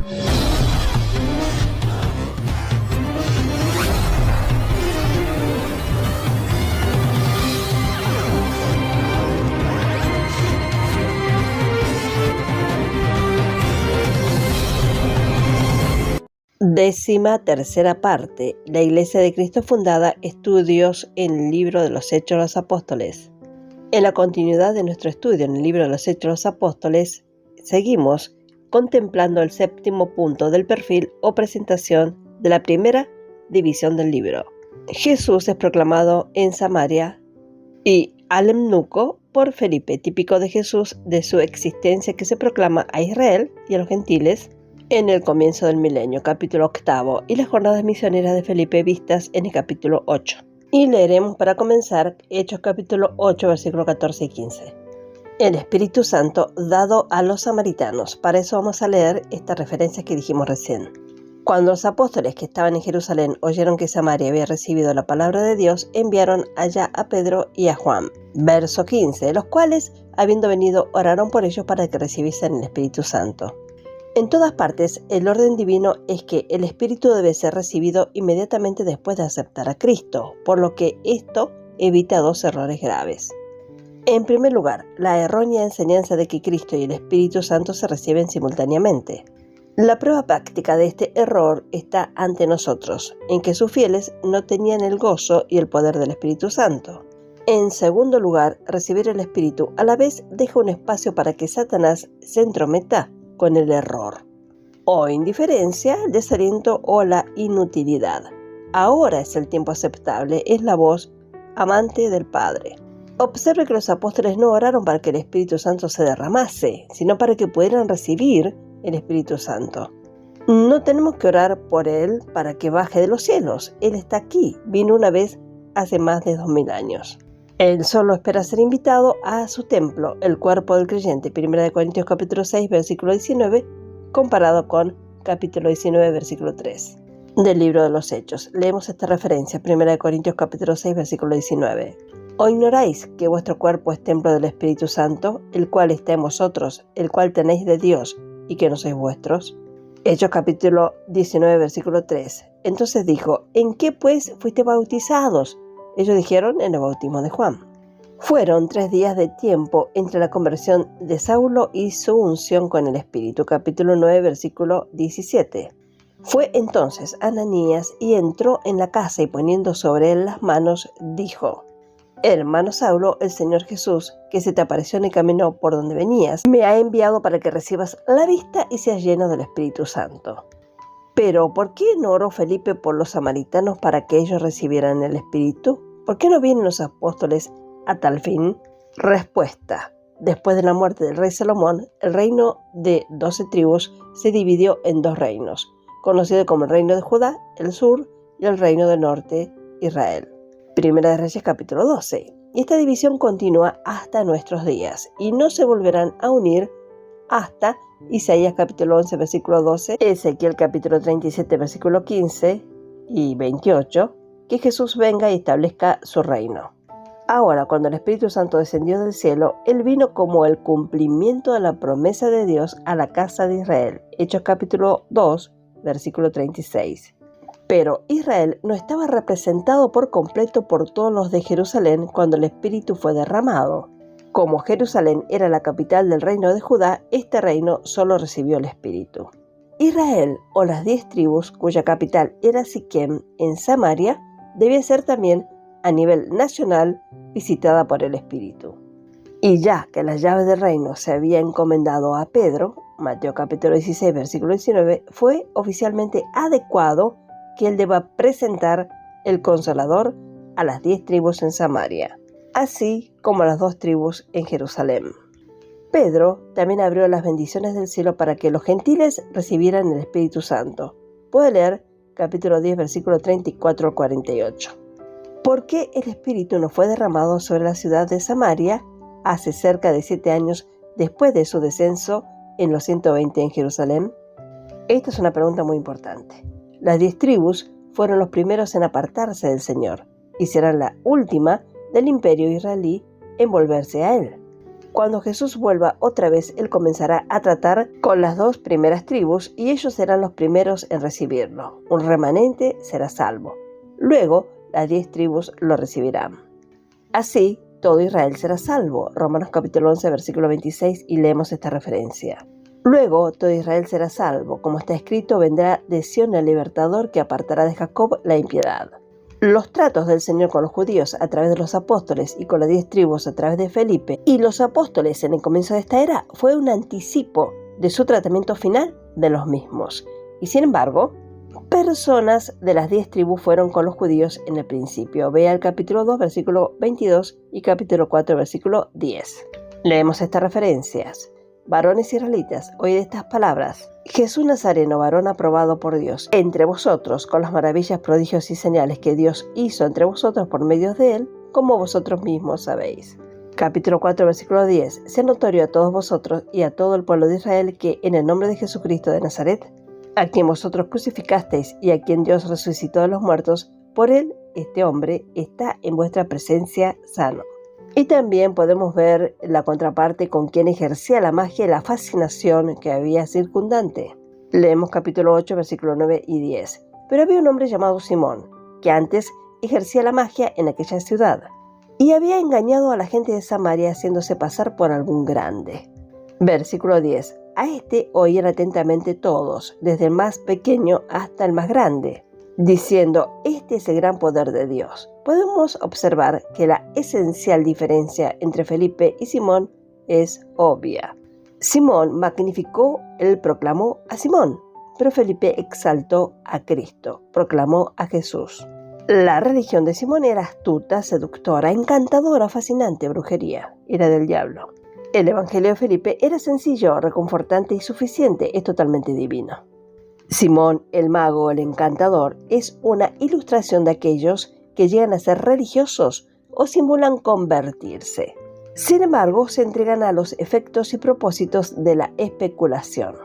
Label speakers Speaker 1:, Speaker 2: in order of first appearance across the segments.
Speaker 1: 13ª parte. La Iglesia de Cristo fundada. Estudios en el libro de los Hechos de los Apóstoles. En la continuidad de nuestro estudio en el libro de los Hechos de los Apóstoles, seguimos contemplando el 7º punto del perfil o presentación de la primera división del libro. Jesús es proclamado en Samaria y al eunuco por Felipe, típico de Jesús, de su existencia que se proclama a Israel y a los gentiles en el comienzo del milenio, capítulo 8, y las jornadas misioneras de Felipe vistas en el capítulo 8. Y leeremos para comenzar Hechos capítulo 8, versículos 14 y 15. El Espíritu Santo dado a los samaritanos. Para eso vamos a leer estas referencias que dijimos recién. Cuando los apóstoles que estaban en Jerusalén oyeron que Samaria había recibido la palabra de Dios, enviaron allá a Pedro y a Juan. Verso 15, los cuales, habiendo venido, oraron por ellos para que recibiesen el Espíritu Santo. En todas partes, el orden divino es que el Espíritu debe ser recibido inmediatamente después de aceptar a Cristo, por lo que esto evita dos errores graves. En primer lugar, la errónea enseñanza de que Cristo y el Espíritu Santo se reciben simultáneamente. La prueba práctica de este error está ante nosotros, en que sus fieles no tenían el gozo y el poder del Espíritu Santo. En segundo lugar, recibir el Espíritu a la vez deja un espacio para que Satanás se entrometa con el error, o indiferencia, el desaliento o la inutilidad. Ahora es el tiempo aceptable, es la voz amante del Padre. Observe que los apóstoles no oraron para que el Espíritu Santo se derramase, sino para que pudieran recibir el Espíritu Santo. No tenemos que orar por Él para que baje de los cielos. Él está aquí, vino una vez hace más de 2000 años. Él solo espera ser invitado a su templo, el cuerpo del creyente. 1 Corintios capítulo 6, versículo 19, comparado con capítulo 19, versículo 3 del libro de los Hechos. Leemos esta referencia, 1 Corintios capítulo 6, versículo 19. ¿O ignoráis que vuestro cuerpo es templo del Espíritu Santo, el cual está en vosotros, el cual tenéis de Dios, y que no sois vuestros? Hechos capítulo 19, versículo 3. Entonces dijo, ¿en qué pues fuiste bautizados? Ellos dijeron, en el bautismo de Juan. Fueron 3 días de tiempo entre la conversión de Saulo y su unción con el Espíritu. Capítulo 9, versículo 17. Fue entonces Ananías y entró en la casa y poniendo sobre él las manos, dijo, hermano Saulo, el Señor Jesús, que se te apareció en el camino por donde venías, me ha enviado para que recibas la vista y seas lleno del Espíritu Santo. Pero, ¿por qué no oró Felipe por los samaritanos para que ellos recibieran el Espíritu? ¿Por qué no vienen los apóstoles a tal fin? Respuesta. Después de la muerte del rey Salomón, el reino de 12 tribus se dividió en 2 reinos, conocido como el reino de Judá, el sur, y el reino del norte, Israel. Primera de Reyes capítulo 12. Y esta división continúa hasta nuestros días, y no se volverán a unir hasta Isaías capítulo 11, versículo 12, Ezequiel capítulo 37, versículo 15 y 28, que Jesús venga y establezca su reino. Ahora, cuando el Espíritu Santo descendió del cielo, Él vino como el cumplimiento de la promesa de Dios a la casa de Israel. Hechos capítulo 2, versículo 36. Pero Israel no estaba representado por completo por todos los de Jerusalén cuando el Espíritu fue derramado. Como Jerusalén era la capital del reino de Judá, este reino solo recibió el Espíritu. Israel, o las 10 tribus, cuya capital era Siquem, en Samaria, debía ser también, a nivel nacional, visitada por el Espíritu. Y ya que las llaves del reino se había encomendado a Pedro, Mateo capítulo 16, versículo 19, fue oficialmente adecuado que él deba presentar el Consolador a las 10 tribus en Samaria, así como a las 2 tribus en Jerusalén. Pedro también abrió las bendiciones del cielo para que los gentiles recibieran el Espíritu Santo. Puede leer capítulo 10, versículo 34 al 48. ¿Por qué el Espíritu no fue derramado sobre la ciudad de Samaria hace cerca de 7 años después de su descenso en los 120 en Jerusalén? Esta es una pregunta muy importante. Las 10 tribus fueron los primeros en apartarse del Señor y serán la última del imperio israelí en volverse a Él. Cuando Jesús vuelva otra vez, Él comenzará a tratar con las 2 primeras tribus y ellos serán los primeros en recibirlo. Un remanente será salvo. Luego, las 10 tribus lo recibirán. Así, todo Israel será salvo. Romanos capítulo 11, versículo 26, y leemos esta referencia. Luego, todo Israel será salvo. Como está escrito, vendrá de Sión el libertador que apartará de Jacob la impiedad. Los tratos del Señor con los judíos a través de los apóstoles y con las 10 tribus a través de Felipe y los apóstoles en el comienzo de esta era fue un anticipo de su tratamiento final de los mismos. Y sin embargo, personas de las 10 tribus fueron con los judíos en el principio. Vea el capítulo 2, versículo 22 y capítulo 4, versículo 10. Leemos estas referencias. Varones israelitas, oíd estas palabras. Jesús Nazareno, varón aprobado por Dios, entre vosotros, con las maravillas, prodigios y señales que Dios hizo entre vosotros por medio de él, como vosotros mismos sabéis. Capítulo 4, versículo 10. Sea notorio a todos vosotros y a todo el pueblo de Israel que en el nombre de Jesucristo de Nazaret, a quien vosotros crucificasteis y a quien Dios resucitó de los muertos, por él, este hombre, está en vuestra presencia sano. Y también podemos ver la contraparte con quien ejercía la magia y la fascinación que había circundante. Leemos capítulo 8, versículo 9 y 10. Pero había un hombre llamado Simón, que antes ejercía la magia en aquella ciudad, y había engañado a la gente de Samaria haciéndose pasar por algún grande. Versículo 10. A este oían atentamente todos, desde el más pequeño hasta el más grande, diciendo, este es el gran poder de Dios. Podemos observar que la esencial diferencia entre Felipe y Simón es obvia. Simón magnificó, él proclamó a Simón, pero Felipe exaltó a Cristo, proclamó a Jesús. La religión de Simón era astuta, seductora, encantadora, fascinante, brujería, era del diablo. El evangelio de Felipe era sencillo, reconfortante y suficiente, es totalmente divino. Simón, el mago, el encantador, es una ilustración de aquellos que llegan a ser religiosos o simulan convertirse. Sin embargo, se entregan a los efectos y propósitos de la especulación.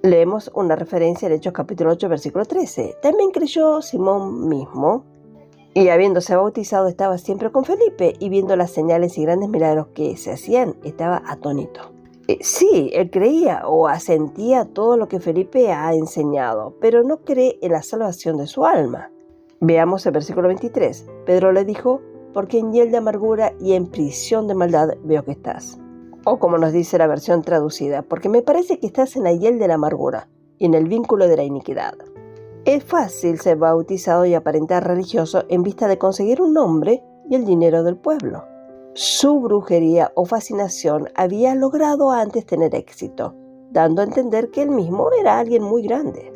Speaker 1: Leemos una referencia en Hechos capítulo 8, versículo 13. También creyó Simón mismo, y habiéndose bautizado estaba siempre con Felipe, y viendo las señales y grandes milagros que se hacían, estaba atónito. Sí, él creía o asentía todo lo que Felipe ha enseñado, pero no cree en la salvación de su alma. Veamos el versículo 23. Pedro le dijo, porque en hiel de amargura y en prisión de maldad veo que estás. O como nos dice la versión traducida, porque me parece que estás en la hiel de la amargura y en el vínculo de la iniquidad. Es fácil ser bautizado y aparentar religioso en vista de conseguir un nombre y el dinero del pueblo. Su brujería o fascinación había logrado antes tener éxito, dando a entender que él mismo era alguien muy grande.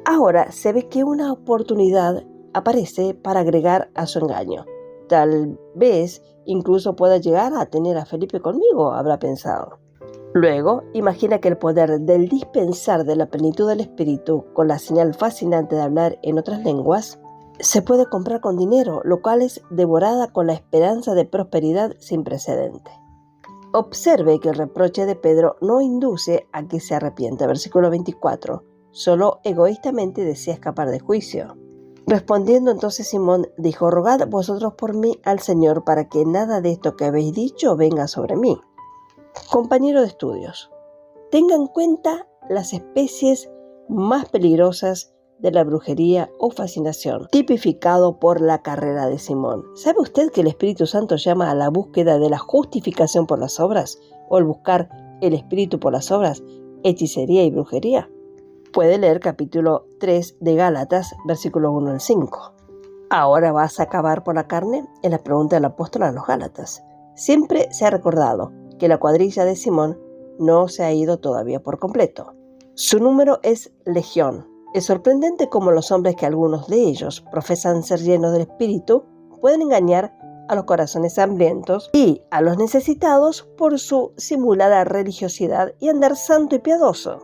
Speaker 1: Ahora se ve que una oportunidad aparece para agregar a su engaño. Tal vez incluso pueda llegar a tener a Felipe conmigo, habrá pensado. Luego, imagina que el poder del dispensar de la plenitud del Espíritu con la señal fascinante de hablar en otras lenguas se puede comprar con dinero, lo cual es devorada con la esperanza de prosperidad sin precedente. Observe que el reproche de Pedro no induce a que se arrepienta. Versículo 24. Solo egoístamente desea escapar del juicio. Respondiendo entonces Simón dijo, rogad vosotros por mí al Señor para que nada de esto que habéis dicho venga sobre mí. Compañero de estudios, tenga en cuenta las especies más peligrosas de la brujería o fascinación, tipificado por la carrera de Simón. ¿Sabe usted que el Espíritu Santo llama a la búsqueda de la justificación por las obras, o el buscar el Espíritu por las obras, hechicería y brujería? Puede leer capítulo 3 de Gálatas, versículo 1 al 5. ¿Ahora vas a acabar por la carne? Es la pregunta del apóstol a los Gálatas. Siempre se ha recordado que la cuadrilla de Simón no se ha ido todavía por completo. Su número es legión. Es sorprendente cómo los hombres, que algunos de ellos profesan ser llenos del Espíritu, pueden engañar a los corazones hambrientos y a los necesitados por su simulada religiosidad y andar santo y piadoso.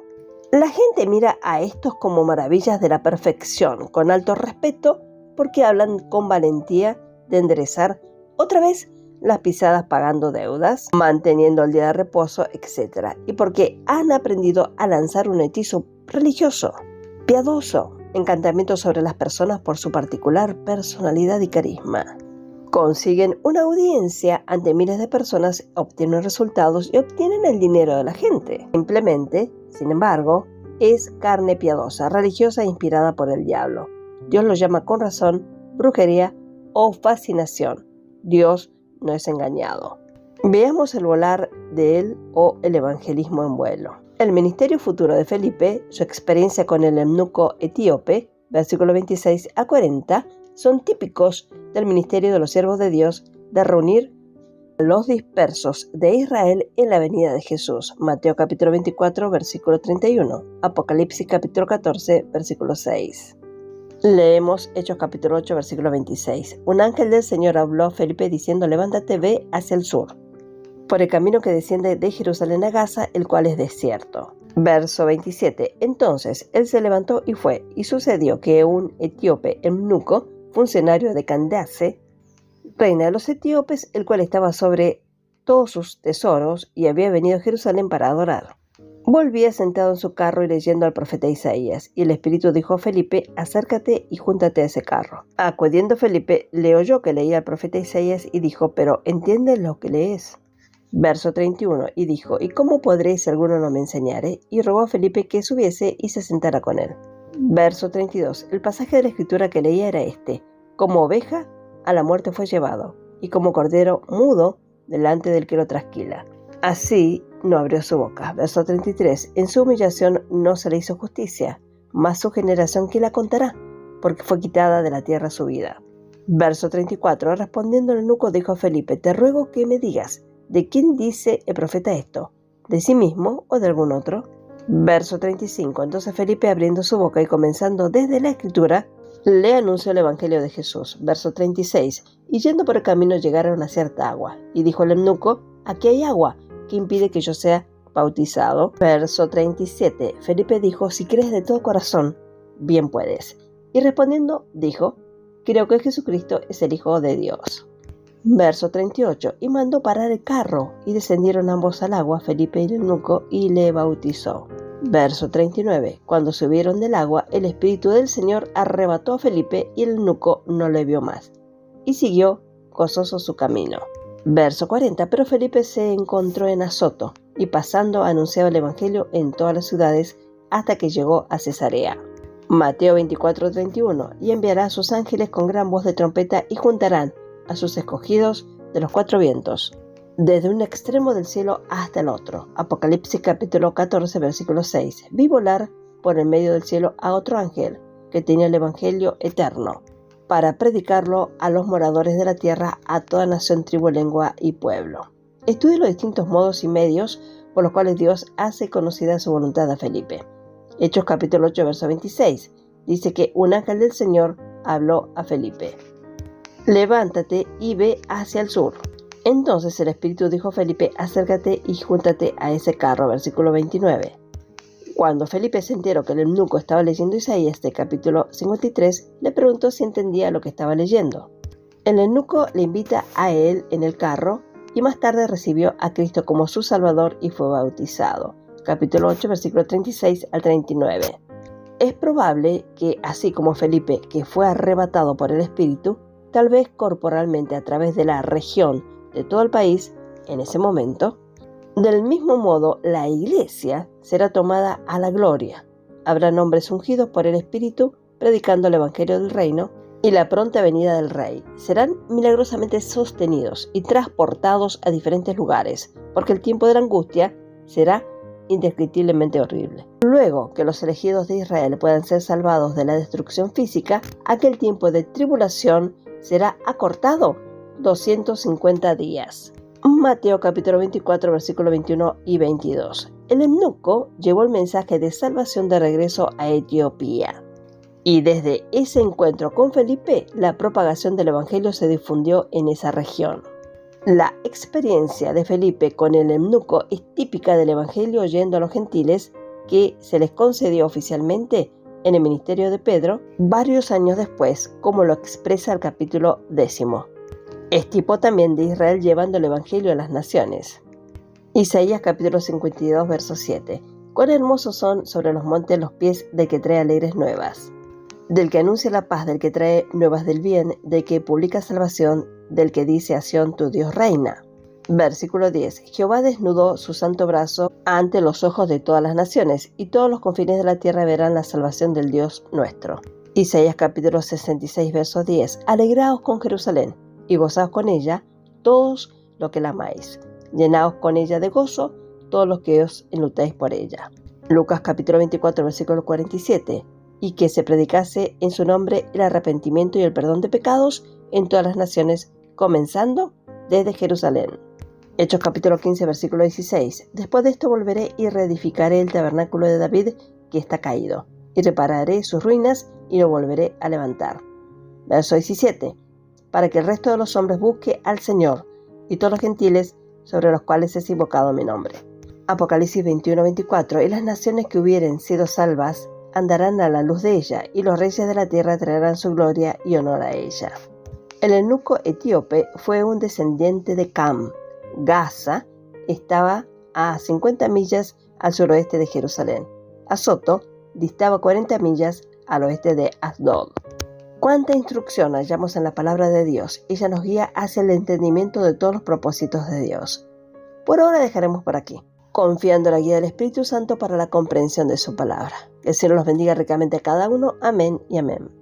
Speaker 1: La gente mira a estos como maravillas de la perfección, con alto respeto, porque hablan con valentía de enderezar otra vez las pisadas pagando deudas, manteniendo el día de reposo, etc. Y porque han aprendido a lanzar un hechizo religioso, piadoso, encantamiento sobre las personas por su particular personalidad y carisma. Consiguen una audiencia ante miles de personas, obtienen resultados y obtienen el dinero de la gente. Simplemente, sin embargo, es carne piadosa, religiosa e inspirada por el diablo. Dios lo llama con razón brujería o fascinación. Dios no es engañado. Veamos el volar de él o el evangelismo en vuelo. El ministerio futuro de Felipe, su experiencia con el eunuco etíope, versículos 26 a 40, son típicos del ministerio de los siervos de Dios de reunir a los dispersos de Israel en la venida de Jesús. Mateo capítulo 24, versículo 31. Apocalipsis capítulo 14, versículo 6. Leemos Hechos capítulo 8, versículo 26. Un ángel del Señor habló a Felipe diciendo: levántate, ve hacia el sur, por el camino que desciende de Jerusalén a Gaza, el cual es desierto. Verso 27. Entonces él se levantó y fue, y sucedió que un etíope eunuco, funcionario de Candace, reina de los etíopes, el cual estaba sobre todos sus tesoros y había venido a Jerusalén para adorar, volvía sentado en su carro y leyendo al profeta Isaías, y el Espíritu dijo a Felipe: acércate y júntate a ese carro. Acudiendo Felipe, le oyó que leía al profeta Isaías y dijo: pero ¿entiendes lo que lees? Verso 31, y dijo: ¿y cómo podré si alguno no me enseñare? Y rogó a Felipe que subiese y se sentara con él. Verso 32, el pasaje de la escritura que leía era este: como oveja a la muerte fue llevado, y como cordero mudo delante del que lo trasquila, así no abrió su boca. Verso 33, en su humillación no se le hizo justicia, mas su generación ¿quién la contará? Porque fue quitada de la tierra su vida. Verso 34, respondiendo el eunuco dijo a Felipe: te ruego que me digas, ¿de quién dice el profeta esto? ¿De sí mismo o de algún otro? Verso 35. Entonces Felipe, abriendo su boca y comenzando desde la escritura, le anunció el evangelio de Jesús. Verso 36. Y yendo por el camino llegaron a cierta agua. Y dijo el eunuco: aquí hay agua, ¿qué impide que yo sea bautizado? Verso 37. Felipe dijo: si crees de todo corazón, bien puedes. Y respondiendo dijo: creo que Jesucristo es el Hijo de Dios. Verso 38. Y mandó parar el carro, y descendieron ambos al agua, Felipe y el eunuco, y le bautizó. Verso 39. Cuando subieron del agua, el Espíritu del Señor arrebató a Felipe, y el eunuco no le vio más, y siguió gozoso su camino. Verso 40. Pero Felipe se encontró en Azoto, y pasando anunciaba el Evangelio en todas las ciudades, hasta que llegó a Cesarea. Mateo 24:31. Y enviará a sus ángeles con gran voz de trompeta, y juntarán a sus escogidos de los cuatro vientos, desde un extremo del cielo hasta el otro. Apocalipsis capítulo 14, versículo 6. Vi volar por el medio del cielo a otro ángel, que tenía el evangelio eterno, para predicarlo a los moradores de la tierra, a toda nación, tribu, lengua y pueblo. Estudia los distintos modos y medios por los cuales Dios hace conocida su voluntad a Felipe. Hechos capítulo 8, verso 26. Dice que un ángel del Señor habló a Felipe: levántate y ve hacia el sur. Entonces el Espíritu dijo a Felipe: acércate y júntate a ese carro. Versículo 29. Cuando Felipe se enteró que el eunuco estaba leyendo Isaías de capítulo 53, le preguntó si entendía lo que estaba leyendo. El eunuco le invita a él en el carro, y más tarde recibió a Cristo como su Salvador y fue bautizado. Capítulo 8, versículo 36 al 39. Es probable que, así como Felipe, que fue arrebatado por el Espíritu, tal vez corporalmente a través de la región de todo el país, en ese momento, del mismo modo la iglesia será tomada a la gloria. Habrá hombres ungidos por el Espíritu predicando el Evangelio del Reino y la pronta venida del Rey. Serán milagrosamente sostenidos y transportados a diferentes lugares, porque el tiempo de la angustia será indescriptiblemente horrible. Luego que los elegidos de Israel puedan ser salvados de la destrucción física, aquel tiempo de tribulación será acortado 250 días. Mateo capítulo 24, versículo 21 y 22. El eunuco llevó el mensaje de salvación de regreso a Etiopía. Y desde ese encuentro con Felipe, la propagación del Evangelio se difundió en esa región. La experiencia de Felipe con el eunuco es típica del Evangelio oyendo a los gentiles, que se les concedió oficialmente en el ministerio de Pedro varios años después, como lo expresa el capítulo 10. Es tipo también de Israel llevando el Evangelio a las naciones. Isaías capítulo 52, verso 7. Cuán hermosos son sobre los montes los pies del que trae alegres nuevas, del que anuncia la paz, del que trae nuevas del bien, del que publica salvación, del que dice a Sión, tu Dios reina. Versículo 10. Jehová desnudó su santo brazo ante los ojos de todas las naciones, y todos los confines de la tierra verán la salvación del Dios nuestro. Isaías capítulo 66, verso 10. Alegraos con Jerusalén, y gozaos con ella, todos los que la amáis. Llenaos con ella de gozo, todos los que os enlutáis por ella. Lucas capítulo 24, versículo 47. Y que se predicase en su nombre el arrepentimiento y el perdón de pecados en todas las naciones, comenzando desde Jerusalén. Hechos capítulo 15, versículo 16. Después de esto volveré y reedificaré el tabernáculo de David que está caído, y repararé sus ruinas y lo volveré a levantar. Verso 17. Para que el resto de los hombres busque al Señor y todos los gentiles sobre los cuales es invocado mi nombre. Apocalipsis 21, 24. Y las naciones que hubieren sido salvas andarán a la luz de ella, y los reyes de la tierra traerán su gloria y honor a ella. El eunuco etíope fue un descendiente de Cam. Gaza estaba a 50 millas al suroeste de Jerusalén. Azoto distaba 40 millas al oeste de Asdod. Cuánta instrucción hallamos en la palabra de Dios. Ella nos guía hacia el entendimiento de todos los propósitos de Dios. Por ahora dejaremos por aquí, confiando en la guía del Espíritu Santo para la comprensión de su palabra. Que el Señor los bendiga ricamente a cada uno. Amén y amén.